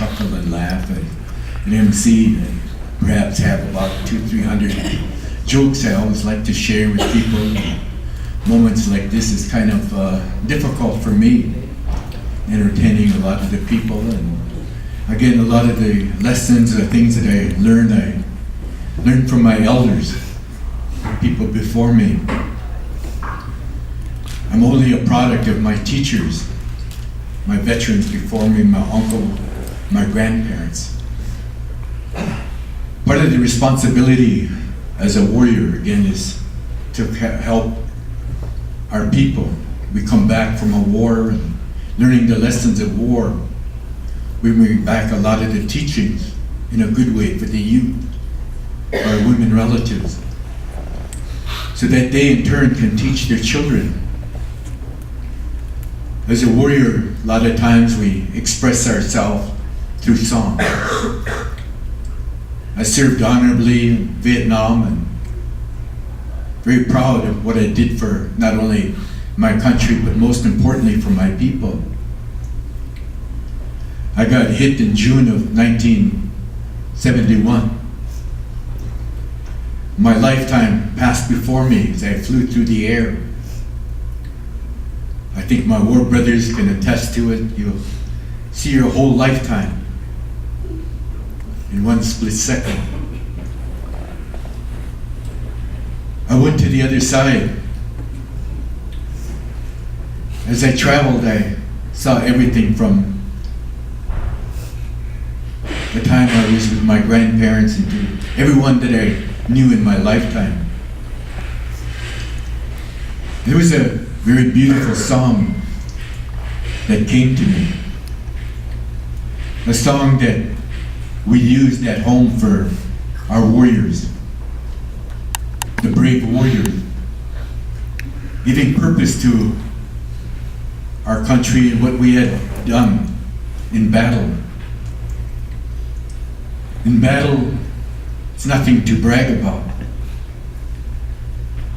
chuckle and laugh and MC and perhaps have about 200-300 jokes I always like to share with people. Moments like this is kind of difficult for me, entertaining a lot of the people, and again, a lot of the lessons, the things that I learned from my elders, people before me. I'm only a product of my teachers, my veterans before me, my uncle, my grandparents. Part of the responsibility as a warrior, again, is to help our people. We come back from a war and learning the lessons of war. We bring back a lot of the teachings in a good way for the youth, our women relatives, so that they in turn can teach their children. As a warrior, a lot of times we express ourselves through song. I served honorably in Vietnam and very proud of what I did for not only my country, but most importantly for my people. I got hit in June of 1971. My lifetime passed before me as I flew through the air. I think my war brothers can attest to it. You'll see your whole lifetime in one split second. I went to the other side. As I traveled, I saw everything from the time I was with my grandparents and to everyone that I knew in my lifetime. There was a very beautiful song that came to me. A song that we used at home for our warriors, the brave warriors, giving purpose to our country and what we had done in battle. In battle, it's nothing to brag about,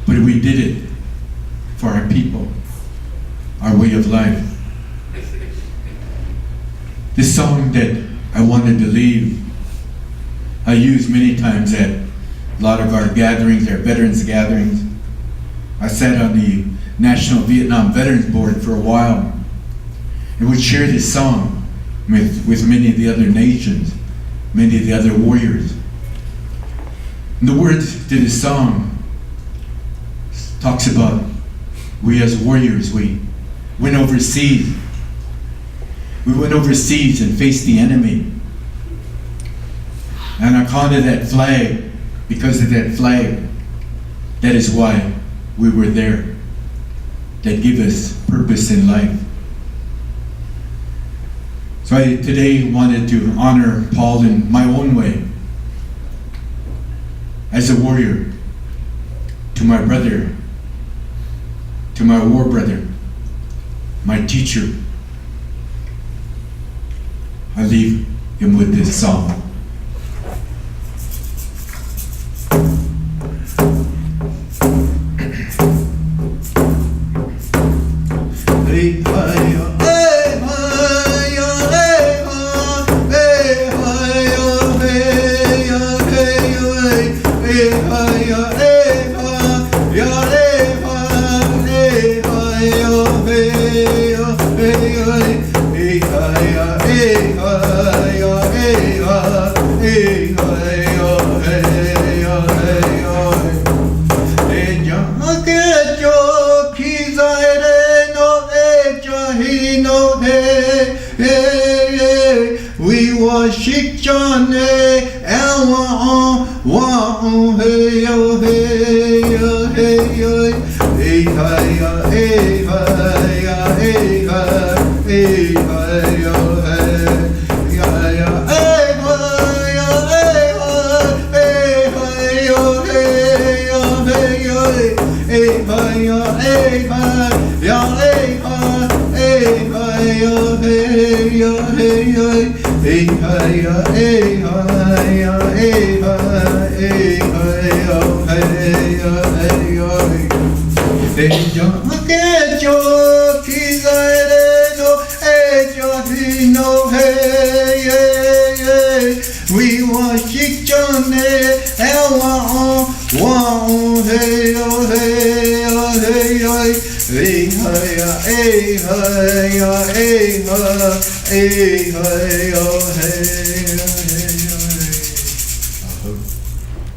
but we did it for our people, our way of life. This song that I wanted to leave, I used many times at a lot of our gatherings, our veterans gatherings. I sat on the National Vietnam Veterans Board for a while and would share this song with many of the other nations, many of the other warriors. And the words to this song talks about we as warriors, we went overseas. We went overseas and faced the enemy. And on account of that flag, because of that flag, that is why we were there. That gave us purpose in life. So I today wanted to honor Paul in my own way. As a warrior, to my brother, to my war brother, my teacher, I leave him with this song. We worship your name, and hey yo hey yo hey yo hey hey hey hey hey yo hey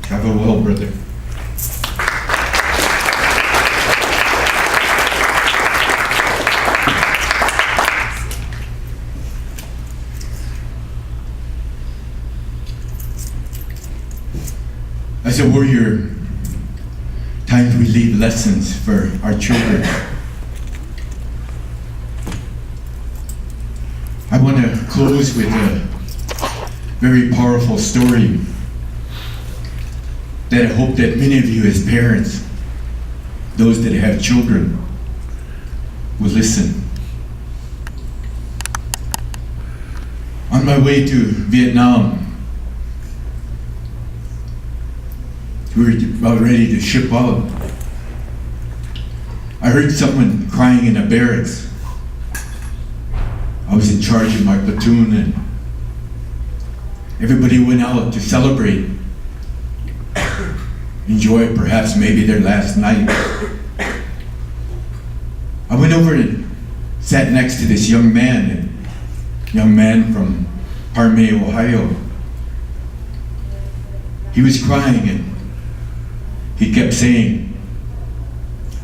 Travel well, brother. As a warrior, times we leave lessons for our children. I want to close with a very powerful story that I hope that many of you as parents, those that have children, will listen. On my way to Vietnam, we were about ready to ship out. I heard someone crying in a barracks. I was in charge of my platoon, and everybody went out to celebrate, enjoy perhaps maybe their last night. I went over and sat next to this young man from Parme, Ohio. He was crying and he kept saying,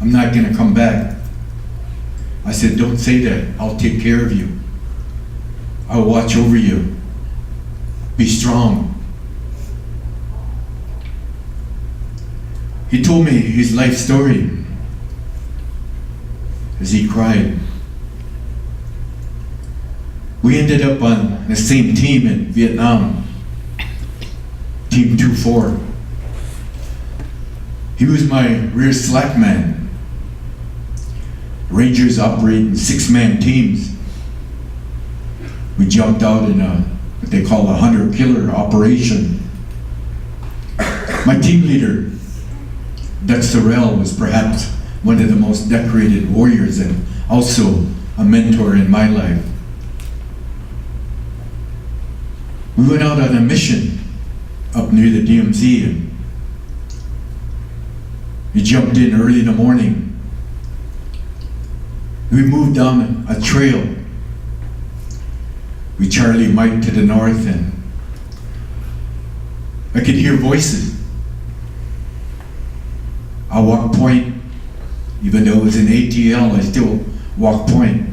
"I'm not going to come back." I said, "Don't say that. I'll take care of you. I'll watch over you. Be strong." He told me his life story as he cried. We ended up on the same team in Vietnam, Team 2-4. He was my rear slack man. Rangers operate in 6-man teams. We jumped out in what they call a hunter-killer operation. My team leader, Dutch Sorrell, was perhaps one of the most decorated warriors and also a mentor in my life. We went out on a mission up near the DMZ, and we jumped in early in the morning. We moved down a trail. We Charlie Mike to the north, and I could hear voices. I walked point. Even though it was an ATL, I still walked point.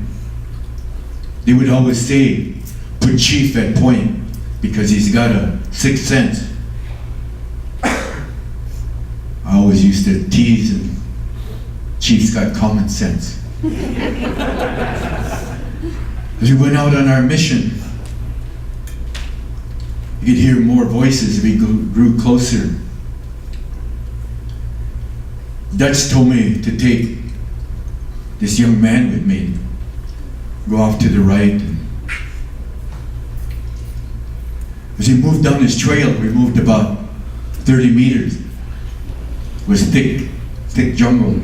They would always say, "Put Chief at point," because he's got a sixth sense. I always used to tease him. Chief's got common sense. As we went out on our mission, you could hear more voices as we grew closer. Dutch told me to take this young man with me, go off to the right. As we moved down this trail, we moved about 30 meters. It was thick jungle.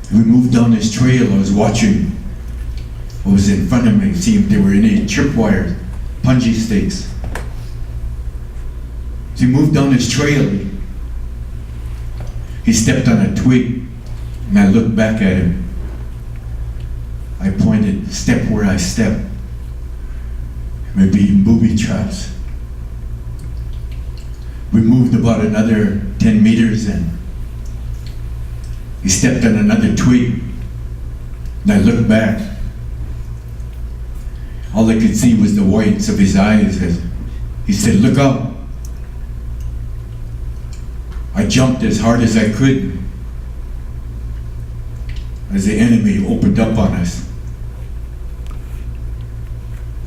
And we moved down this trail. I was watching what was in front of me, seeing if there were any tripwires, punji stakes. As we moved down this trail, he stepped on a twig, and I looked back at him. I pointed, "Step where I step." Maybe booby traps. We moved about another 10 meters, and he stepped on another twig, and I looked back. All I could see was the whites of his eyes as he said, "Look out." I jumped as hard as I could as the enemy opened up on us.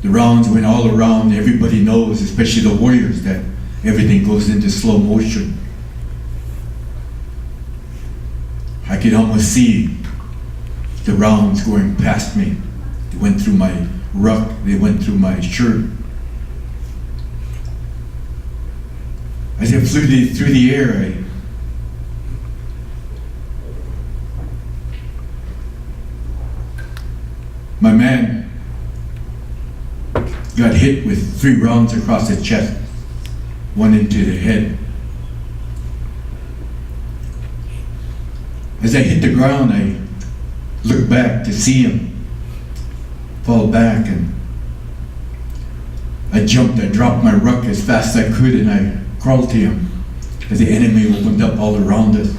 The rounds went all around. Everybody knows, especially the warriors, that everything goes into slow motion. I could almost see the rounds going past me. They went through my ruck, they went through my shirt. As I flew through the air, my man got hit with 3 rounds across the chest. one into the head. As I hit the ground, I looked back to see him fall back, and I jumped, I dropped my ruck as fast as I could, and I crawled to him as the enemy opened up all around us.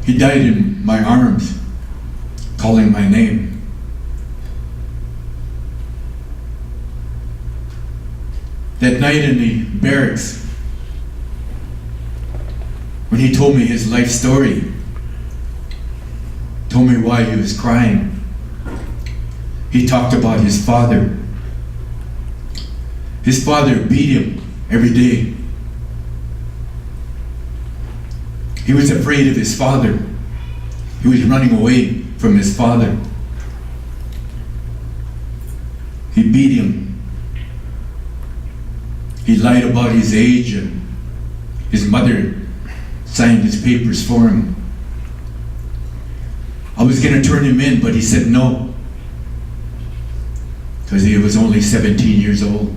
He died in my arms, calling my name. That night in the barracks, when he told me his life story, told me why he was crying, he talked about his father. His father beat him every day. He was afraid of his father. He was running away from his father. He beat him. He lied about his age, and his mother signed his papers for him. I was going to turn him in, but he said no, because he was only 17 years old.